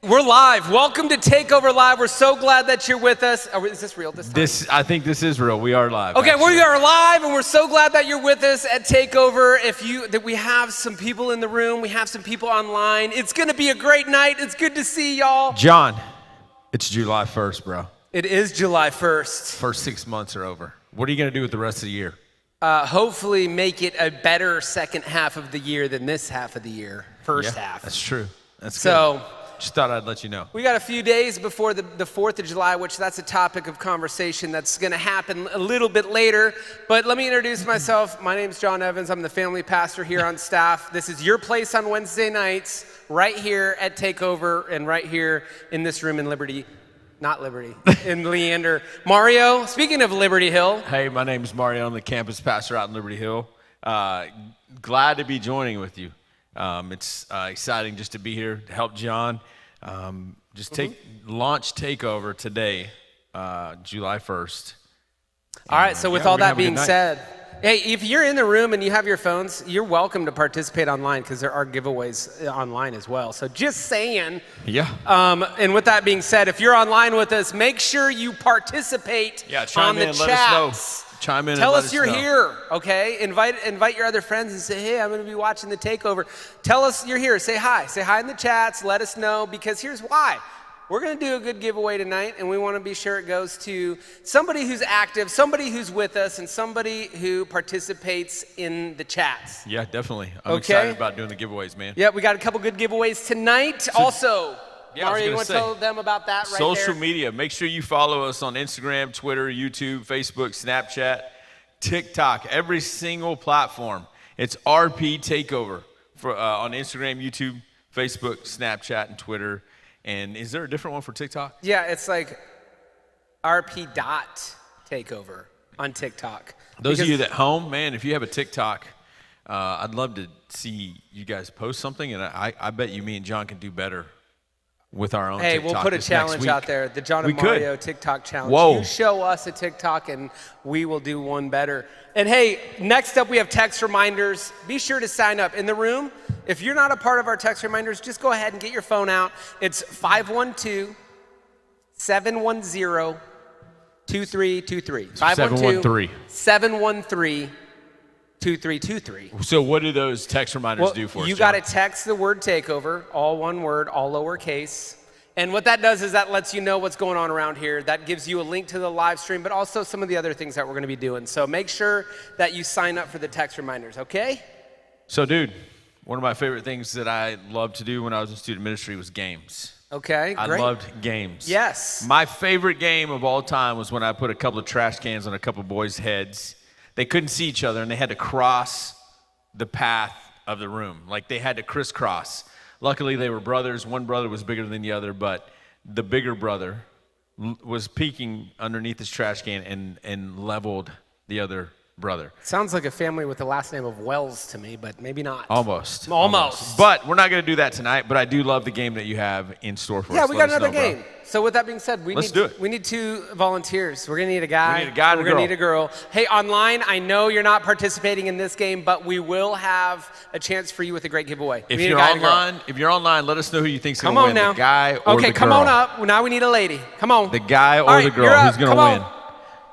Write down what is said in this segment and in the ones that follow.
We're live. Welcome to Takeover Live. We're so glad that you're with us. Is this real this time? I think this is real. We are live. Okay, actually. we are live, and we're so glad that you're with us at Takeover. That we have some people in the room, we have some people online. It's gonna be a great night. It's good to see y'all. John, it's July 1st, bro. It is July 1st. First 6 months are over. What are you gonna do with the rest of the year? Hopefully make it a better second half of the year than this half of the year, first half. That's true. That's so. Good. Just thought I'd let you know. We got a few days before the 4th of July, which that's a topic of conversation that's going to happen a little bit later. But let me introduce myself. My name's John Evans. I'm the family pastor here on staff. This is your place on Wednesday nights, right here at Takeover and right here in this room in Liberty. Not Liberty, in Leander. Mario, speaking of Liberty Hill. Hey, my name's Mario. I'm the campus pastor out in Liberty Hill. Glad to be joining with you. It's exciting just to be here to help John. Launch Takeover today, July 1st. All right, so with all that being said, hey, if you're in the room and you have your phones, you're welcome to participate online because there are giveaways online as well. So just saying. Yeah. And with that being said, if you're online with us, make sure you participate on the chats. Chime in Tell and us you're here, okay? Invite your other friends and say, hey, I'm going to be watching the Takeover. Tell us you're here. Say hi. Say hi in the chats. Let us know, because here's why. We're going to do a good giveaway tonight, and we want to be sure it goes to somebody who's active, somebody who's with us, and somebody who participates in the chats. Yeah, definitely. I'm excited about doing the giveaways, man. Yeah, we got a couple good giveaways tonight. Mario, you want to tell them about that right there? Social media. Make sure you follow us on Instagram, Twitter, YouTube, Facebook, Snapchat, TikTok, every single platform. It's RP Takeover on Instagram, YouTube, Facebook, Snapchat, and Twitter. And is there a different one for TikTok? Yeah, it's like RP.Takeover on TikTok. Those of you at home, man, if you have a TikTok, I'd love to see you guys post something. And I bet you me and John can do better with our own TikTok. Hey, we'll put a challenge out there, the John and Mario TikTok challenge. Whoa. You show us a TikTok and we will do one better. And hey, next up we have text reminders. Be sure to sign up in the room. If you're not a part of our text reminders, just go ahead and get your phone out. It's 512-710-2323. 512-713-2323. So what do those text reminders do for us, You got to text the word Takeover, all one word, all lowercase. And what that does is that lets you know what's going on around here. That gives you a link to the live stream, but also some of the other things that we're going to be doing. So make sure that you sign up for the text reminders, okay? So, dude, one of my favorite things that I loved to do when I was in student ministry was games. Okay, great. I loved games. Yes. My favorite game of all time was when I put a couple of trash cans on a couple of boys' heads. They couldn't see each other, and they had to cross the path of the room. Like, they had to crisscross. Luckily, they were brothers. One brother was bigger than the other, but the bigger brother was peeking underneath his trash can and leveled the other brother. Sounds like a family with the last name of Wells to me, but maybe not. Almost. But we're not going to do that tonight, but I do love the game that you have in store for us. Yeah, we got another game. So with that being said, we need 2 volunteers. We're going to need a guy. We need a guy and a girl. We're going to need a girl. Hey, online, I know you're not participating in this game, but we will have a chance for you with a great giveaway. If you're online, let us know who you think's going to win, the guy or the girl. Okay, come on up. Now we need a lady. Come on. The guy or the girl who's going to win.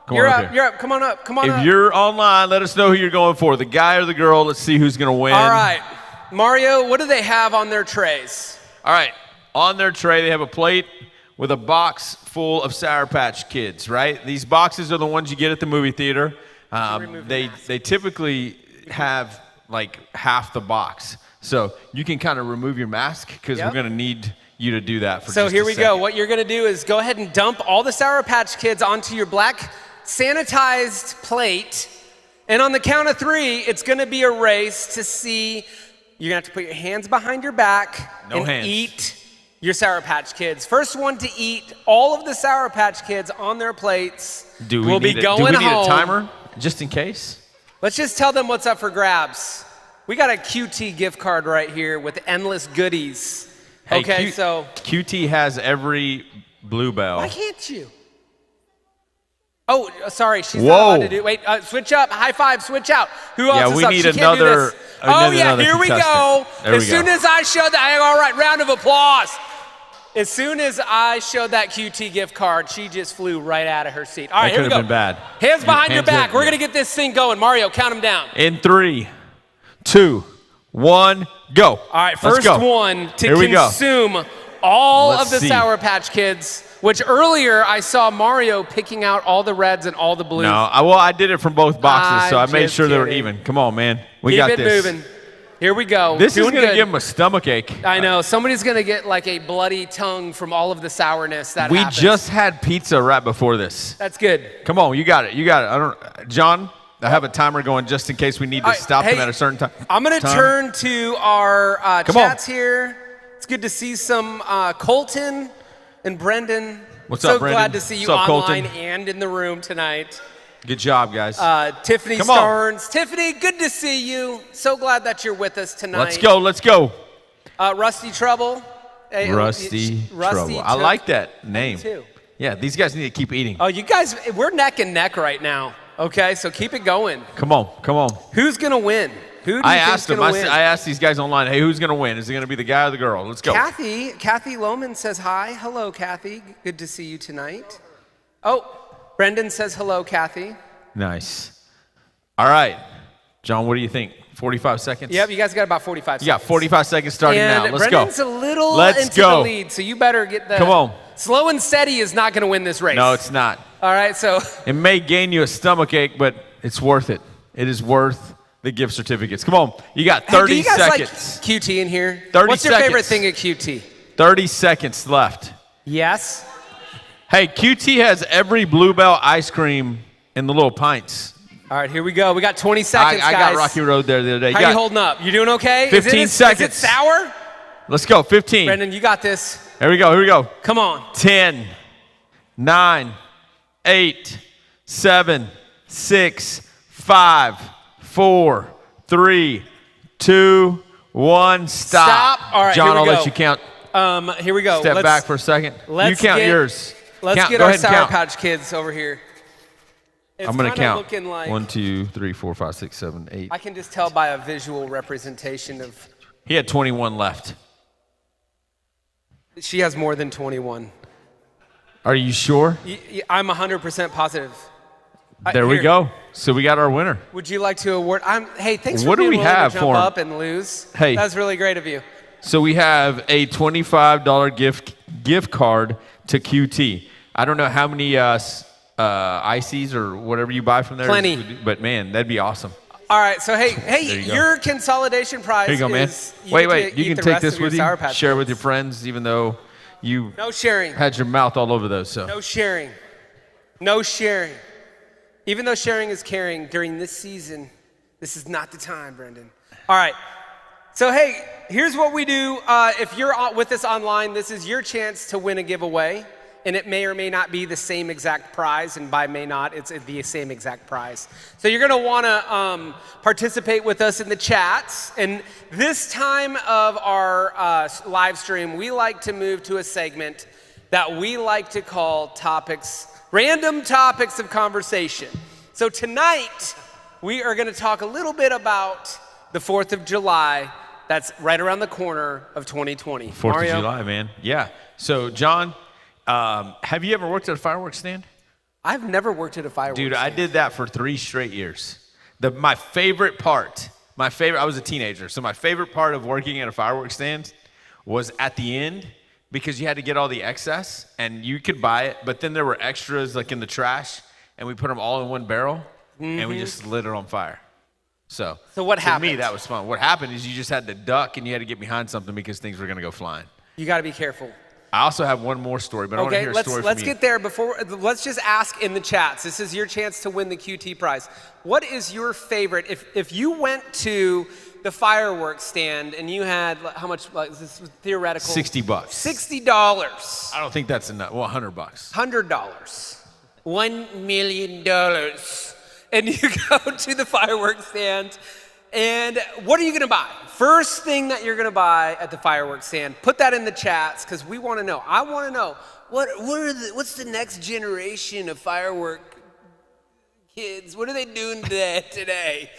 You're up. Come on up. If you're online, let us know who you're going for, the guy or the girl. Let's see who's going to win. All right. Mario, what do they have on their trays? All right. On their tray, they have a plate with a box full of Sour Patch Kids, right? These boxes are the ones you get at the movie theater. They typically have like half the box. So you can kind of remove your mask because we're going to need you to do that for just a second. So here we go. What you're going to do is go ahead and dump all the Sour Patch Kids onto your black sanitized plate. And on the count of 3, it's going to be a race to see. You're going to have to put your hands behind your back eat your Sour Patch Kids. First one to eat all of the Sour Patch Kids on their plates will be going home. Do we need a timer just in case? Let's just tell them what's up for grabs. We got a QT gift card right here with endless goodies. Hey, okay, so QT has every Bluebell. Why can't you? Oh, sorry, she's not allowed to do. Wait, switch up. High five. Switch out. Who else is up? We need she can't do this. another here we go. As soon as I show that, all right, round of applause. As soon as I showed that QT gift card, she just flew right out of her seat. All right, here we go. That could have been bad. Hands behind your back. We're yeah. going to get this thing going. Mario, count them down. In 3, 2, 1, go. All right, first one to consume all of the Sour Patch Kids, which earlier I saw Mario picking out all the reds and all the blues. No, I did it from both boxes, so I made sure they were even. Come on, man. We got this. Keep it moving. Here we go. This is going to give him a stomach ache. I know. Somebody's going to get like a bloody tongue from all of the sourness that We happens. just had pizza right before this. That's good. Come on, you got it. You got it. John, I have a timer going just in case we need to stop them at a certain time. I'm going to turn to our chats here. It's good to see some Colton and Brendan. What's up, Brendan? So glad to see you online and in the room tonight. Good job, guys. Tiffany Starnes. Tiffany, good to see you. So glad that you're with us tonight. Let's go. Let's go. Rusty Trouble. Hey, Rusty Trouble. I like that name. Me too. Yeah, these guys need to keep eating. Oh, you guys, we're neck and neck right now. Okay, so keep it going. Come on. Come on. Who's going to win? Who do you think's going to win? I asked these guys online, hey, who's going to win? Is it going to be the guy or the girl? Let's go. Kathy Lohman says hi. Hello, Kathy. Good to see you tonight. Oh, Brendan says hello, Kathy. Nice. All right. John, what do you think? 45 seconds? Yep, you guys got about 45 seconds. Yeah, 45 seconds starting now. Let's Brendan's go. a little into the lead, so you better get the... Come on. Slow and steady is not going to win this race. No, it's not. All right, so... It may gain you a stomach ache, but it's worth it. It is worth the gift certificates. Come on. You got 30 seconds. Do you guys like QT in here? 30 What's your seconds. favorite thing at QT? 30 seconds left. Yes? Hey, QT has every Bluebell ice cream in the little pints. All right, here we go. We got 20 seconds, I guys. got Rocky Road there the other day. How are you holding up? You doing okay? 15 seconds. Is it sour? Let's go, 15. Brendan, you got this. Here we go, here we go. Come on. 10, 9, 8, 7, 6, 5, 4, 3, 2, 1. Stop. All right, John, here we I'll go. let you count. Here we go. Step back for a second. You count yours. Let's get our Sour Patch Kids over here. It's I'm going to count. Like 1, 2, 3, 4, 5, 6, 7, 8. I can just tell by a visual representation of... He had 21 left. She has more than 21. Are you sure? I'm 100% positive. There we go. So we got our winner. Would you like to award? Hey, thanks for what being do we willing have to jump for him? up and lose. Hey. That's really great of you. So we have a $25 gift card to QT. I don't know how many ices or whatever you buy from there. Plenty. But man, that'd be awesome. All right, so hey, you your consolidation prize Here you go, man. is Wait, you can take this with you, share Kids. with your friends, even though you No sharing. had your mouth all over those. So No sharing. No sharing. Even though sharing is caring during this season, this is not the time, Brendan. All right. So, hey, here's what we do. If you're with us online, this is your chance to win a giveaway. And it may or may not be the same exact prize. And by may not, it's the same exact prize. So you're going to want to participate with us in the chats. And this time of our live stream, we like to move to a segment that we like to call random topics of conversation. So tonight, we are going to talk a little bit about the 4th of July. That's right around the corner of 2020. 4th Mario? of July, man. Yeah. So, John, have you ever worked at a fireworks stand? I've never worked at a fireworks stand. Dude, I did that for 3 straight years. My favorite part, I was a teenager, so my favorite part of working at a fireworks stand was at the end, because you had to get all the excess and you could buy it, but then there were extras like in the trash, and we put them all in one barrel and we just lit it on fire. So what happened? To me, that was fun. What happened is you just had to duck and you had to get behind something because things were going to go flying. You got to be careful. I also have one more story, but I want to hear a story from you. Let's get there before. Let's just ask in the chats. This is your chance to win the QT prize. What is your favorite? If you went to the fireworks stand and you had how much? Like, this was theoretical. $60. $60. I don't think that's enough. Well, $100. $100. $1 million. And you go to the fireworks stand, and what are you gonna buy? First thing that you're gonna buy at the fireworks stand, put that in the chats, because we wanna know. I wanna know, what's the next generation of firework kids? What are they doing today?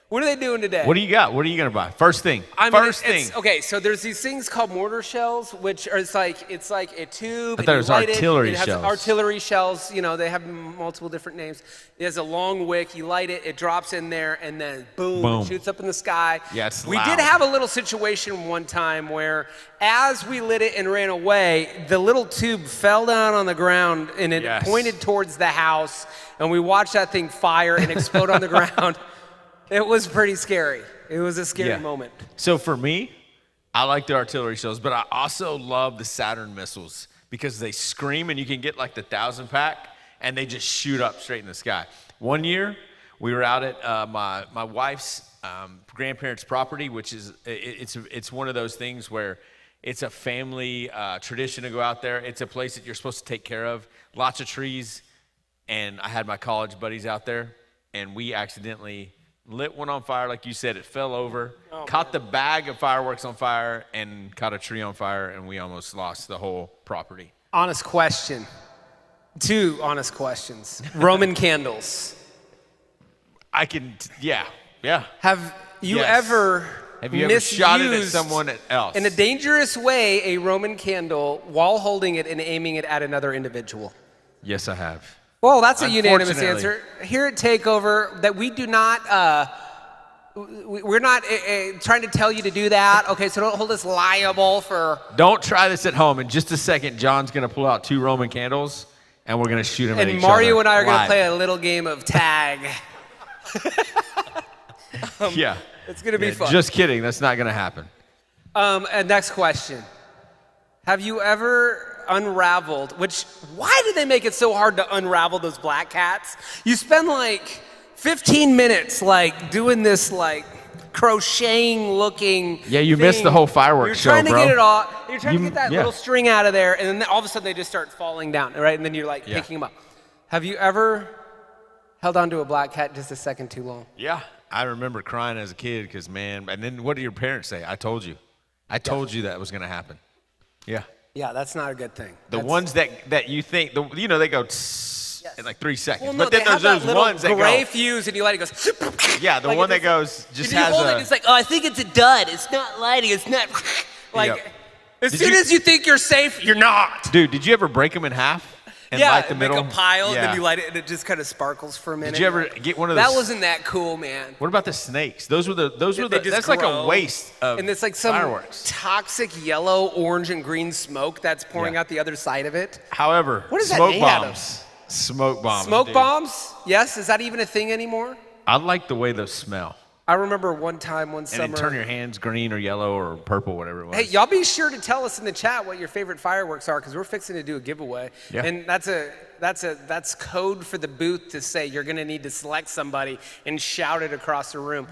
What are they doing today? What do you got? What are you gonna buy? First thing. First thing. Okay, so there's these things called mortar shells, which are it's like a tube. I thought it was artillery It has shells. artillery shells. You know, they have multiple different names. It has a long wick. You light it, it drops in there, and then boom. It shoots up in the sky. Yeah, it's We loud. did have a little situation one time where, as we lit it and ran away, the little tube fell down on the ground and it pointed towards the house, and we watched that thing fire and explode on the ground. It was pretty scary. It was a scary moment. So for me, I like the artillery shells, but I also love the Saturn missiles because they scream and you can get like the 1,000-pack and they just shoot up straight in the sky. One year, we were out at my wife's grandparents' property, which is it's one of those things where it's a family tradition to go out there. It's a place that you're supposed to take care of. Lots of trees, and I had my college buddies out there, and we accidentally lit one on fire. Like you said, it fell over, caught the bag of fireworks on fire, and caught a tree on fire, and we almost lost the whole property. Honest question. 2 honest questions. Roman candles. Yeah. Have you ever shot it at someone else? in a dangerous way a Roman candle while holding it and aiming it at another individual? Yes, I have. Well, that's a unanimous Unfortunately. answer. Here at Takeover, that we do not, we're not trying to tell you to do that. Okay, so don't hold us liable for. Don't try this at home. In just a second, John's going to pull out 2 Roman candles, and we're going to shoot them at each And Mario other and I are going to live. play a little game of tag. Yeah. It's going to be fun. Just kidding. That's not going to happen. And next question. Have you ever unraveled, why do they make it so hard to unravel those black cats? You spend like 15 minutes like doing this like crocheting looking Yeah, you thing. missed the whole fireworks show, You're trying to bro. get it all, you're trying to get that yeah. little string out of there, and then all of a sudden they just start falling down, right? And then you're like picking them up. Have you ever held onto a black cat just a second too long? Yeah. I remember crying as a kid because, man, and then what did your parents say? I told you. I told you that was going to happen. Yeah. Yeah, that's not a good thing. The ones that you think, they go in like 3 seconds. Well, no, but then they have there's that those little ones that gray go. fuse, and you light it, goes. Yeah, the like one it that goes just if you has hold a. it, it's like, oh, I think it's a dud. It's not lighting. It's not. Like, Yep. as Did soon you- as you think you're safe, you're not. Dude, did you ever break them in half and Yeah, light the middle? make a pile, Yeah. and then you light it, and it just kind of sparkles for a minute. Did you ever get one of those? That wasn't that cool, man. What about the snakes? Those were They just that's like a grow, waste of and it's like some fireworks. toxic yellow, orange, and green smoke that's pouring out the other side of it. However, What is that smoke made out of? bombs. Smoke bombs. Smoke dude. bombs? Yes. Is that even a thing anymore? I like the way those smell. I remember one And summer. then turn your hands green or yellow or purple, whatever it was. Hey, y'all be sure to tell us in the chat what your favorite fireworks are, because we're fixing to do a giveaway. Yeah. And that's code for the booth to say you're gonna need to select somebody and shout it across the room.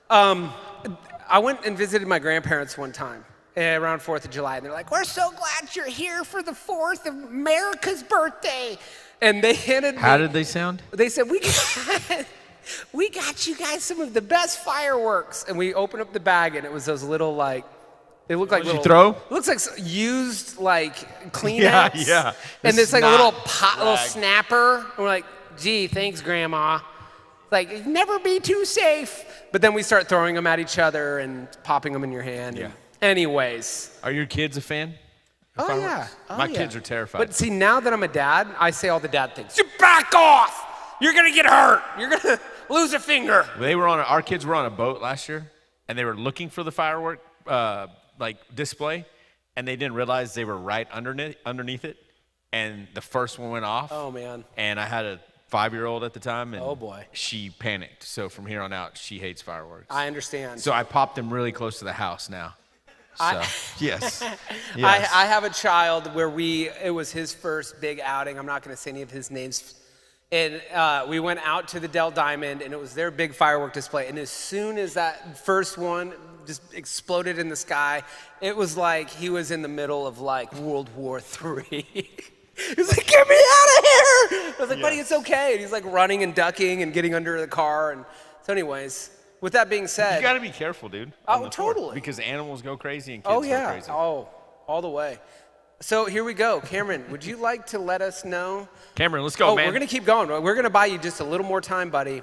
I went and visited my grandparents one time around 4th of July, and they're like, "We're so glad you're here for the 4th of America's birthday." And they handed me. How did they sound? They said, we got you guys some of the best fireworks. And we opened up the bag, and it was those little, like, they look like What did little. you throw? It looks like used, like, Kleenex. Yeah. And The it's like a little snot little rag. snapper. And we're like, gee, thanks, Grandma. Like, never be too safe. But then we start throwing them at each other and popping them in your hand. Yeah. And anyways. Are your kids a fan? Oh, of fireworks? yeah. Oh, My yeah. kids are terrified. But see, now that I'm a dad, I say all the dad things. You back off! You're gonna get hurt. You're gonna lose a finger. Our kids were on a boat last year, and they were looking for the firework display, and they didn't realize they were right underneath it, and the first one went off. Oh, man. And I had a 5-year-old at the time, and Oh, boy. she panicked. So from here on out, she hates fireworks. I understand. So I popped them really close to the house now. So yes. I have a child where it was his first big outing. I'm not going to say any of his names. And we went out to the Dell Diamond, and it was their big firework display. And as soon as that first one just exploded in the sky, it was like he was in the middle of like World War III. He was like, "Get me out of here!" I was like, "Buddy, it's okay." And he's like running and ducking and getting under the car. And so, anyways, with that being said, You got to be careful, dude. Oh, on the Fourth, totally. because animals go crazy and kids oh go yeah, crazy. oh, all the way. So here we go, Cameron. Would you like to let us know? Cameron, let's go, Oh, man. we're gonna keep going. We're gonna buy you just a little more time, buddy.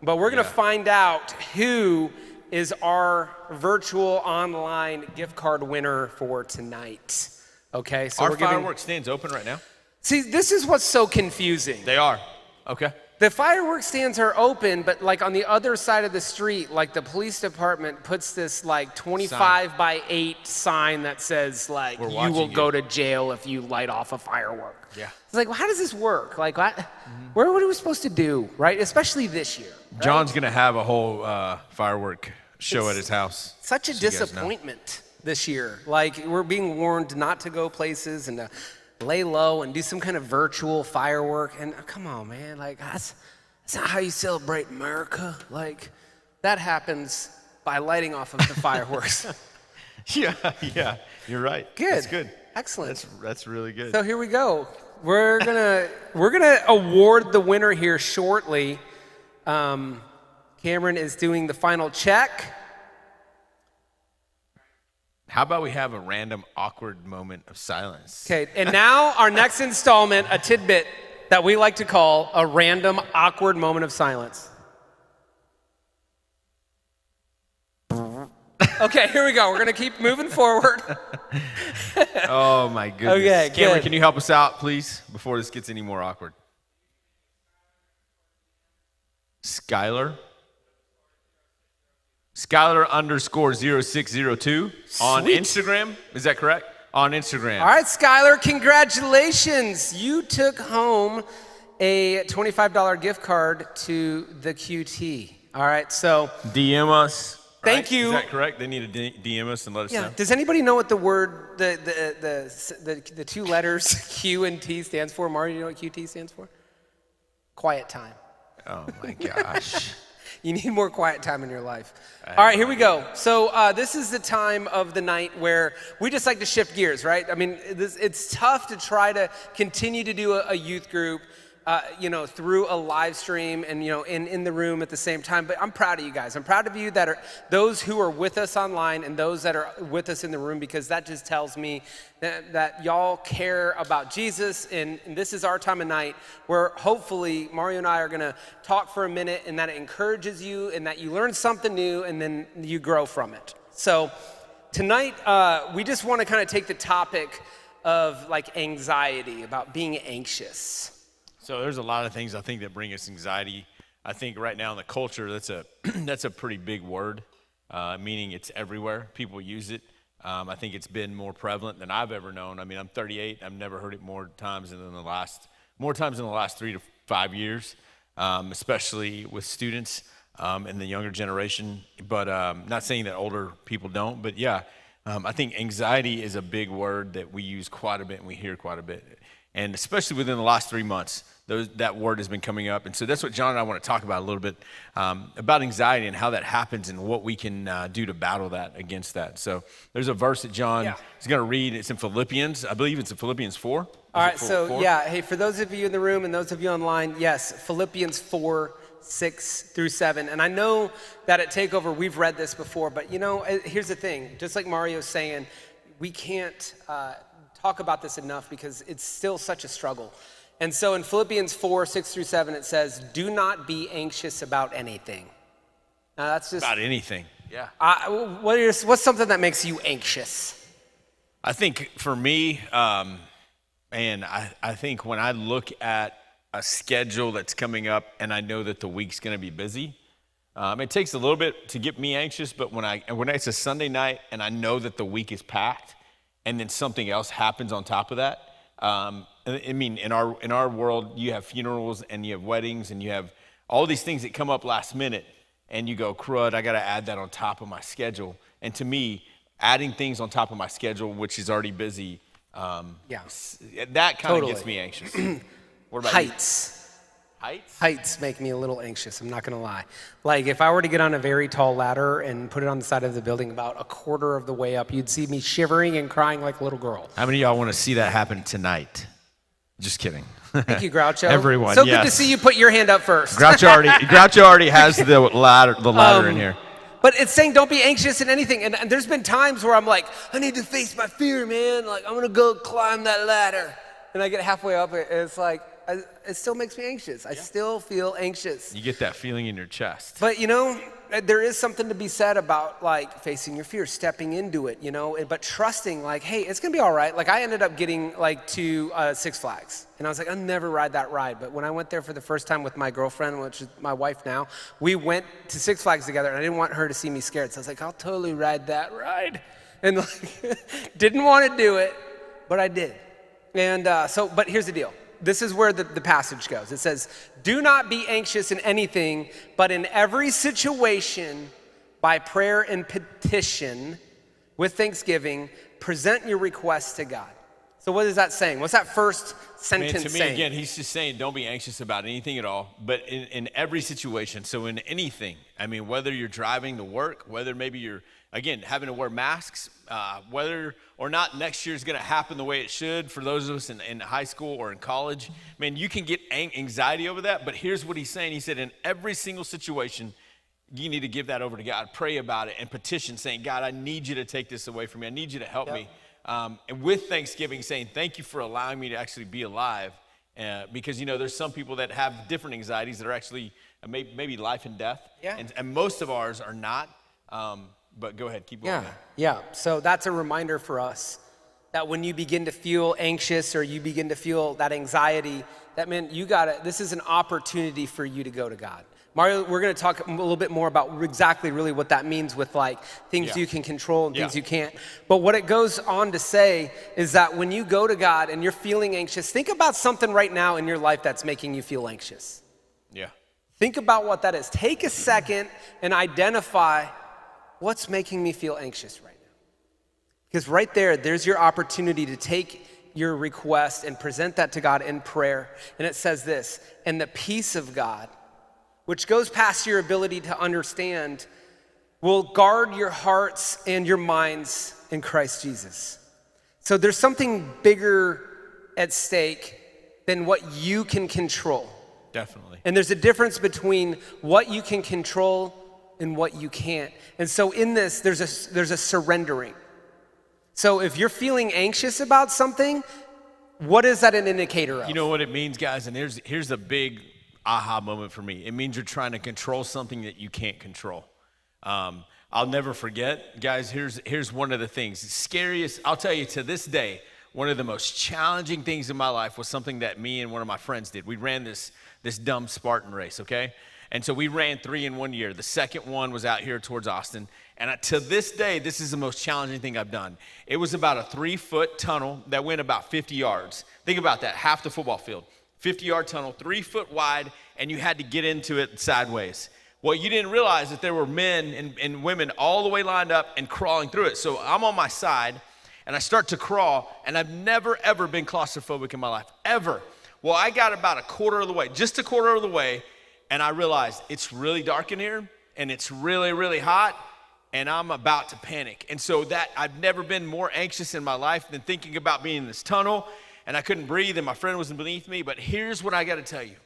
But we're going to find out who is our virtual online gift card winner for tonight. Okay, so our fireworks stand's open right now? See, this is what's so confusing. They are. Okay. The fireworks stands are open, but like on the other side of the street, like the police department puts this like 25 by 8 sign that says like, you will go to jail if you light off a firework. Yeah. It's like, well, how does this work? Like, what are we supposed to do, right? Especially this year. Right? John's going to have a whole firework show at his house. Such a disappointment this year. Like, we're being warned not to go places and to lay low and do some kind of virtual firework. And come on, man, like that's not how you celebrate America. Like, that happens by lighting off of the fireworks. Yeah, you're right. Good. That's good. Excellent. That's really good. So here we go. We're gonna award the winner here shortly. Cameron is doing the final check. How about we have a random awkward moment of silence? Okay, and now our next installment, a tidbit that we like to call a random awkward moment of silence. Okay, here we go. We're gonna keep moving forward. Oh my goodness. Okay, Cameron, good. can you help us out, please, before this gets any more awkward? Skylar _0602 on Sweet. Instagram. Is that correct? On Instagram. All right, Skylar, congratulations. You took home a $25 gift card to the QT. All right, so DM us. Thank right? you. Is that correct? They need to DM us and let us know. Does anybody know what the word, the two letters Q and T stands for? Mario, you know what QT stands for? Quiet time. Oh my gosh. You need more quiet time in your life. All right, here we go. So this is the time of the night where we just like to shift gears, right? I mean, it's tough to try to continue to do a youth group, through a live stream and, in the room at the same time. But I'm proud of you guys. I'm proud of you that are those who are with us online and those that are with us in the room, because that just tells me that y'all care about Jesus. And this is our time of night where hopefully Mario and I are going to talk for a minute, and that it encourages you and that you learn something new and then you grow from it. So tonight, we just want to kind of take the topic of like anxiety, about being anxious. So there's a lot of things I think that bring us anxiety. I think right now in the culture, that's a pretty big word, meaning it's everywhere. People use it. I think it's been more prevalent than I've ever known. I mean, I'm 38. I've never heard it more times in the last 3 to 5 years, especially with students and the younger generation. But not saying that older people don't, but yeah, I think anxiety is a big word that we use quite a bit and we hear quite a bit. And especially within the last 3 months, that word has been coming up. And so that's what John and I want to talk about a little bit, about anxiety and how that happens and what we can do to battle that, against that. So there's a verse that John is going to read. It's in Philippians. I believe it's in Philippians 4. All right, so hey, for those of you in the room and those of you online, yes, Philippians 4, 6 through 7. And I know that at Takeover we've read this before, but here's the thing. Just like Mario's saying, we can't talk about this enough because it's still such a struggle. And so in Philippians 4, 6 through 7, it says, do not be anxious about anything. Now that's just... About anything, yeah. What's something that makes you anxious? I think for me, and I think when I look at a schedule that's coming up and I know that the week's going to be busy, it takes a little bit to get me anxious, but when it's a Sunday night and I know that the week is packed, and then something else happens on top of that. I mean, in our world, you have funerals and you have weddings and you have all these things that come up last minute, and you go, crud, I got to add that on top of my schedule. And to me, adding things on top of my schedule, which is already busy, that kind of gets me anxious. What about Heights. You? Heights? Heights make me a little anxious, I'm not gonna lie. Like if I were to get on a very tall ladder and put it on the side of the building about a quarter of the way up, you'd see me shivering and crying like a little girl. How many of y'all want to see that happen tonight? Just kidding. Thank you, Groucho. Everyone, So yes. good to see you put your hand up first. Groucho already has the ladder in here. But it's saying don't be anxious in anything. And there's been times where I'm like, I need to face my fear, man. Like I'm gonna go climb that ladder. And I get halfway up, and it's like, it still makes me anxious. I still feel anxious. You get that feeling in your chest. But there is something to be said about like facing your fear, stepping into it, but trusting like, hey, it's gonna be all right. Like I ended up getting like to Six Flags, and I was like, I'll never ride that ride. But when I went there for the first time with my girlfriend, which is my wife now, we went to Six Flags together, and I didn't want her to see me scared. So I was like, I'll totally ride that ride. And like, didn't want to do it, but I did. And but here's the deal. This is where the passage goes. It says, do not be anxious in anything, but in every situation, by prayer and petition, with thanksgiving, present your requests to God. So what is that saying? What's that first sentence to me, saying? again, he's just saying don't be anxious about anything at all, but in every situation. So in anything, I mean, whether you're driving to work, whether maybe you're, again, having to wear masks, whether or not next year is going to happen the way it should for those of us in high school or in college, man, you can get anxiety over that. But here's what he's saying. He said in every single situation, you need to give that over to God, pray about it, and petition saying, God, I need you to take this away from me. I need you to help me. And with thanksgiving, saying, thank you for allowing me to actually be alive. Because, there's some people that have different anxieties that are actually maybe life and death. Yeah. And most of ours are not. But go ahead, keep going. Yeah. So that's a reminder for us that when you begin to feel anxious or you begin to feel that anxiety, that meant this is an opportunity for you to go to God. Mario, we're going to talk a little bit more about exactly really what that means with like things you can control and things you can't. But what it goes on to say is that when you go to God and you're feeling anxious, think about something right now in your life that's making you feel anxious. Yeah. Think about what that is. Take a second and identify what's making me feel anxious right now. Because right there's your opportunity to take your request and present that to God in prayer. And it says this, and the peace of God, which goes past your ability to understand, will guard your hearts and your minds in Christ Jesus. So there's something bigger at stake than what you can control. Definitely. And there's a difference between what you can control and what you can't. And so in this, there's a surrendering. So if you're feeling anxious about something, what is that an indicator of? You know what it means, guys? And here's a big aha moment for me. It means you're trying to control something that you can't control. I'll never forget, guys, here's one of the things. The scariest, I'll tell you to this day, one of the most challenging things in my life was something that me and one of my friends did. We ran this dumb Spartan race, okay? And so we ran 3 in 1 year. The second one was out here towards Austin. And to this day, this is the most challenging thing I've done. It was about a 3-foot tunnel that went about 50 yards. Think about that, half the football field. 50-yard tunnel, 3 foot wide, and you had to get into it sideways. Well, you didn't realize that there were men and women all the way lined up and crawling through it. So I'm on my side, and I start to crawl, and I've never, ever been claustrophobic in my life, ever. Well, I got about just a quarter of the way, and I realized it's really dark in here, and it's really, really hot, and I'm about to panic. And so I've never been more anxious in my life than thinking about being in this tunnel, and I couldn't breathe, and my friend was beneath me. But here's what I got to tell you,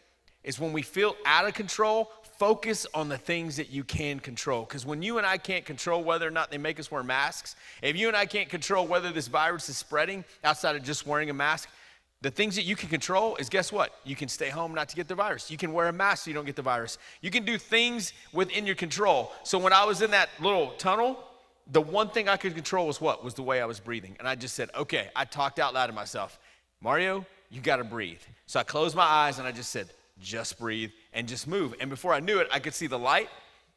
is when we feel out of control, focus on the things that you can control. Because when you and I can't control whether or not they make us wear masks, if you and I can't control whether this virus is spreading outside of just wearing a mask, the things that you can control is, guess what? You can stay home not to get the virus. You can wear a mask so you don't get the virus. You can do things within your control. So when I was in that little tunnel, the one thing I could control was what? Was the way I was breathing. And I just said, okay, I talked out loud to myself, Mario, you got to breathe. So I closed my eyes and I just said, just breathe and just move. And before I knew it, I could see the light,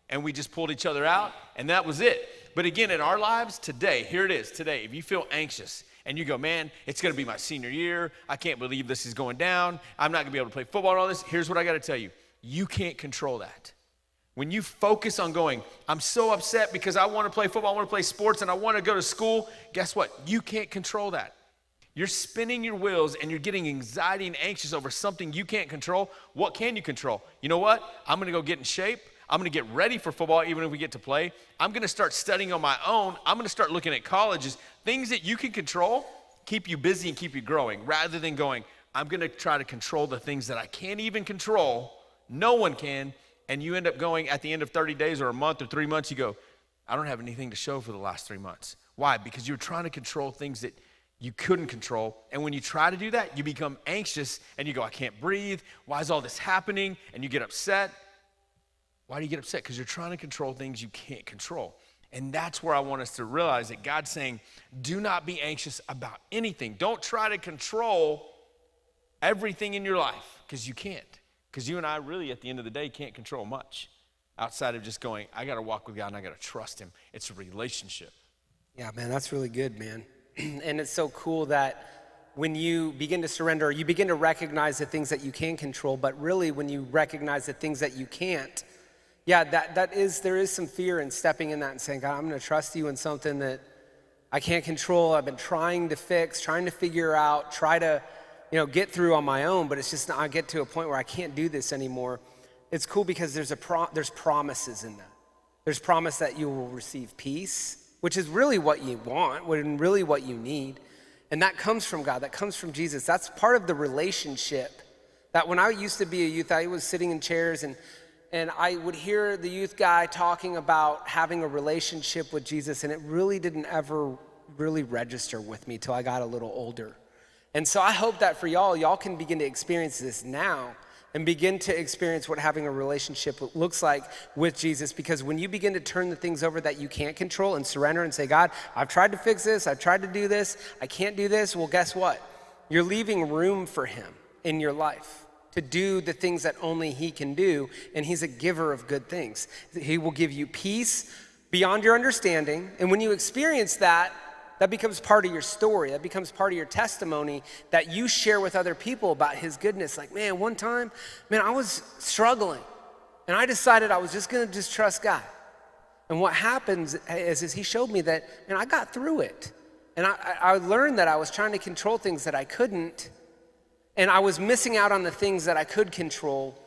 and we just pulled each other out, and that was it. But again, in our lives today, here it is today, if you feel anxious and you go, man, it's going to be my senior year, I can't believe this is going down, I'm not going to be able to play football and all this, here's what I got to tell you. You can't control that. When you focus on going, I'm so upset because I want to play football, I want to play sports, and I want to go to school, guess what? You can't control that. You're spinning your wheels and you're getting anxiety and anxious over something you can't control. What can you control? You know what? I'm going to go get in shape. I'm going to get ready for football even if we get to play. I'm going to start studying on my own. I'm going to start looking at colleges. Things that you can control keep you busy and keep you growing, rather than going, I'm going to try to control the things that I can't even control. No one can. And you end up going at the end of 30 days or a month or 3 months, you go, I don't have anything to show for the last 3 months. Why? Because you're trying to control things that you couldn't control. And when you try to do that, you become anxious and you go, I can't breathe. Why is all this happening? And you get upset. Why do you get upset? Because you're trying to control things you can't control. And that's where I want us to realize that God's saying, do not be anxious about anything. Don't try to control everything in your life, because you can't. Because you and I really, at the end of the day, can't control much outside of just going, I got to walk with God and I got to trust him. It's a relationship. Yeah, man, that's really good, man. And it's so cool that when you begin to surrender, you begin to recognize the things that you can control, but really when you recognize the things that you can't, yeah, there is some fear in stepping in that and saying, God, I'm going to trust you in something that I can't control. I've been trying to fix, trying to figure out, try to, get through on my own, but it's just, I get to a point where I can't do this anymore. It's cool because there's promises in that. There's promise that you will receive peace, which is really what you want, and really what you need. And that comes from God, that comes from Jesus. That's part of the relationship. That when I used to be a youth, I was sitting in chairs and I would hear the youth guy talking about having a relationship with Jesus, and it really didn't ever really register with me till I got a little older. And so I hope that for y'all can begin to experience this now and begin to experience what having a relationship looks like with Jesus. Because when you begin to turn the things over that you can't control and surrender and say, God, I've tried to fix this, I've tried to do this, I can't do this, well, guess what? You're leaving room for him in your life to do the things that only he can do, and he's a giver of good things. He will give you peace beyond your understanding, and when you experience that, that becomes part of your story. That becomes part of your testimony that you share with other people about his goodness. Like, man, one time, I was struggling, and I decided I was just gonna trust God. And what happens is he showed me that, I got through it. And I learned that I was trying to control things that I couldn't, and I was missing out on the things that I could control.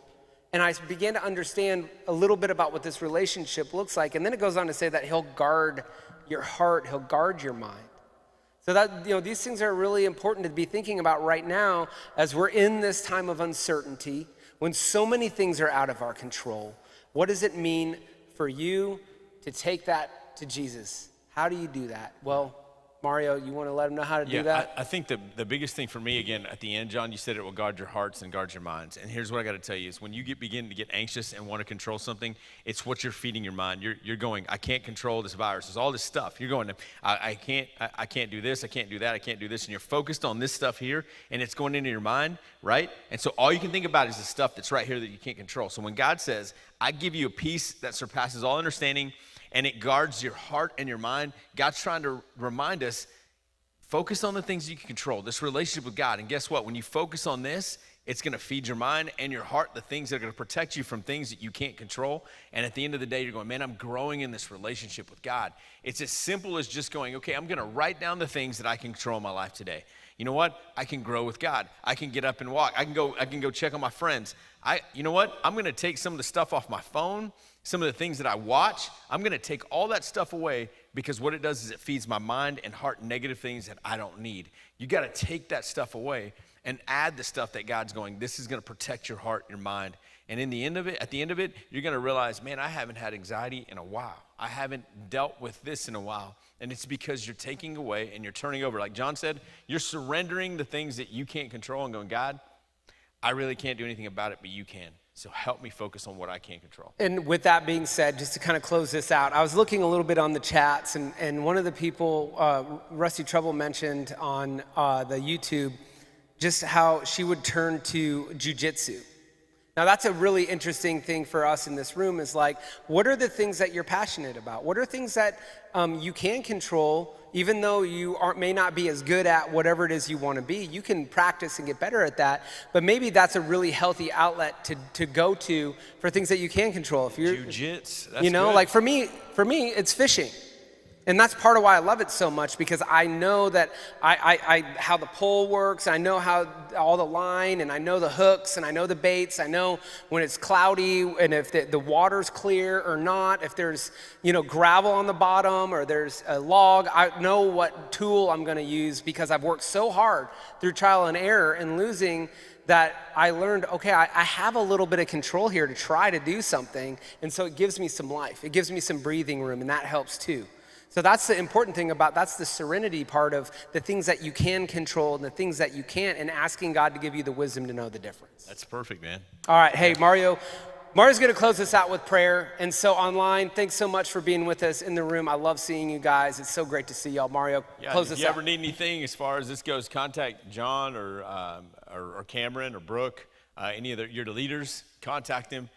And I began to understand a little bit about what this relationship looks like. And then it goes on to say that he'll guard your heart, he'll guard your mind. So that, these things are really important to be thinking about right now as we're in this time of uncertainty, when so many things are out of our control. What does it mean for you to take that to Jesus? How do you do that? Well, Mario, you want to let them know how to do that? I think the biggest thing for me, again, at the end, John, you said it will guard your hearts and guard your minds. And here's what I got to tell you is when you begin to get anxious and want to control something, it's what you're feeding your mind. You're going, I can't control this virus. There's all this stuff. You're going, I can't do this. I can't do that. I can't do this. And you're focused on this stuff here, and it's going into your mind, right? And so all you can think about is the stuff that's right here that you can't control. So when God says, I give you a peace that surpasses all understanding, and it guards your heart and your mind, God's trying to remind us, focus on the things you can control, this relationship with God. And guess what? When you focus on this, it's going to feed your mind and your heart the things that are going to protect you from things that you can't control. And at the end of the day, you're going, man, I'm growing in this relationship with God. It's as simple as just going, okay, I'm going to write down the things that I can control in my life today. You know what? I can grow with God. I can get up and walk. I can go check on my friends. You know what? I'm going to take some of the stuff off my phone, some of the things that I watch. I'm going to take all that stuff away, because what it does is it feeds my mind and heart negative things that I don't need. You got to take that stuff away and add the stuff that God's going, this is going to protect your heart, your mind. And at the end of it, you're going to realize, man, I haven't had anxiety in a while. I haven't dealt with this in a while. And it's because you're taking away and you're turning over. Like John said, you're surrendering the things that you can't control and going, God, I really can't do anything about it, but you can. So help me focus on what I can control. And with that being said, just to kind of close this out, I was looking a little bit on the chats, and one of the people, Rusty Trouble, mentioned on the YouTube just how she would turn to jujitsu. Now that's a really interesting thing for us in this room, is like, what are the things that you're passionate about? What are things that you can control, even though you may not be as good at whatever it is you want to be? You can practice and get better at that, but maybe that's a really healthy outlet to go to for things that you can control. If you're Jiu-jitsu, that's good. Like for me, it's fishing. And that's part of why I love it so much, because I know that I how the pole works, I know how all the line, and I know the hooks, and I know the baits, I know when it's cloudy, and if the water's clear or not, if there's gravel on the bottom or there's a log, I know what tool I'm gonna use, because I've worked so hard through trial and error and losing that I learned, okay, I have a little bit of control here to try to do something, and so it gives me some life, it gives me some breathing room, and that helps too. So that's the important thing that's the serenity part of the things that you can control and the things that you can't, and asking God to give you the wisdom to know the difference. That's perfect, man. All right, hey, Mario's gonna close us out with prayer. And so online, thanks so much for being with us in the room. I love seeing you guys. It's so great to see y'all. Mario, close us out. If you ever need anything as far as this goes, contact John or Cameron or Brooke, any of your leaders, contact them.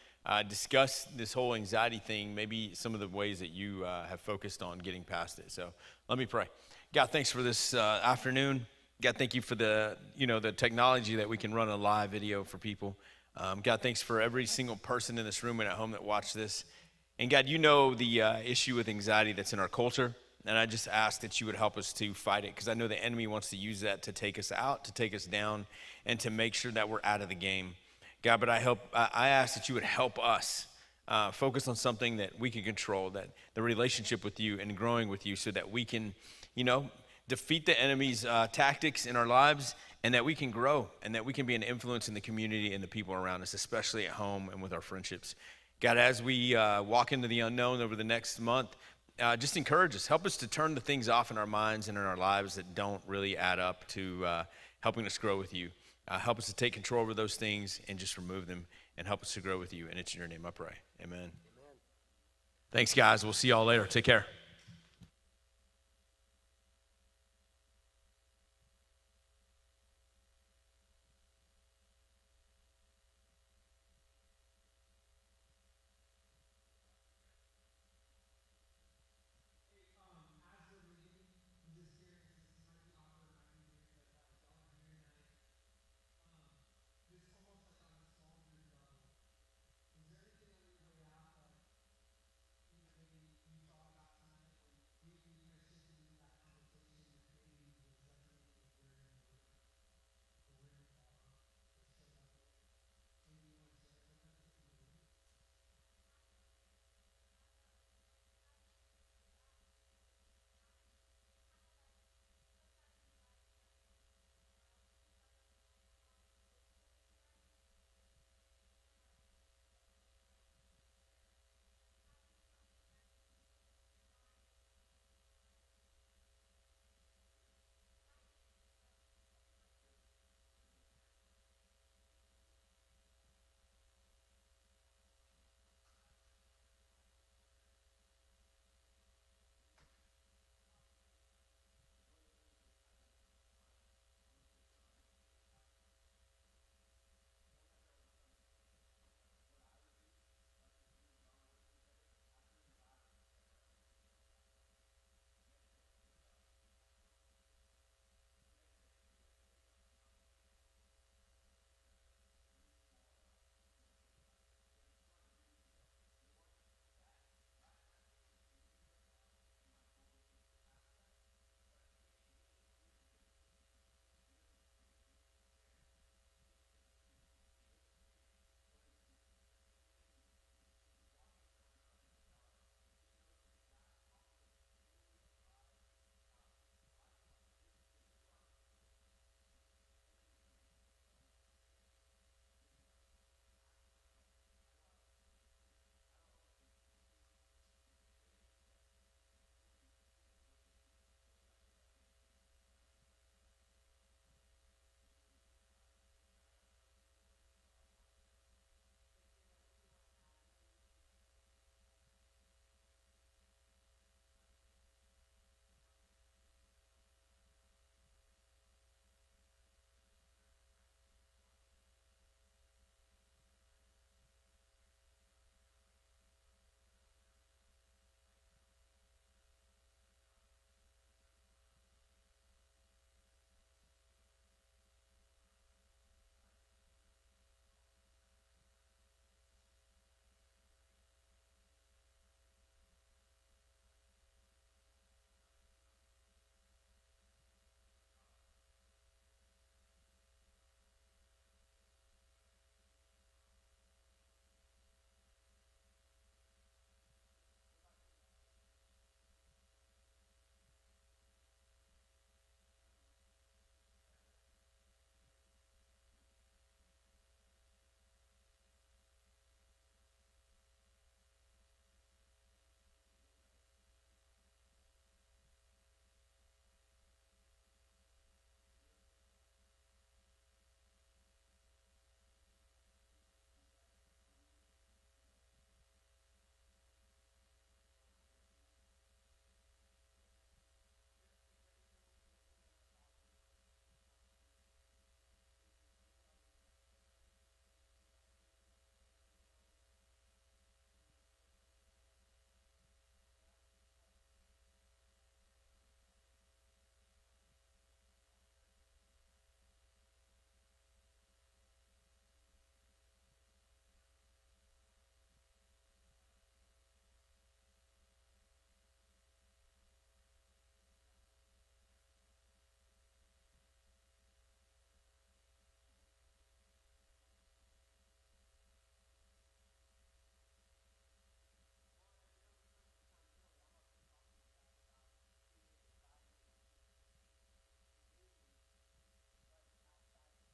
Discuss this whole anxiety thing, maybe some of the ways that you have focused on getting past it. So let me pray. God, thanks for this afternoon. God, thank you for the technology that we can run a live video for people. God, thanks for every single person in this room and at home that watched this. And God, you know the issue with anxiety that's in our culture. And I just ask that you would help us to fight it, because I know the enemy wants to use that to take us out, to take us down, and to make sure that we're out of the game. God, but I ask that you would help us focus on something that we can control, that the relationship with you and growing with you, so that we can, defeat the enemy's tactics in our lives, and that we can grow, and that we can be an influence in the community and the people around us, especially at home and with our friendships. God, as we walk into the unknown over the next month, just encourage us. Help us to turn the things off in our minds and in our lives that don't really add up to helping us grow with you. Help us to take control over those things and just remove them, and help us to grow with you. And it's in your name I pray. Amen. Thanks, guys. We'll see y'all later. Take care.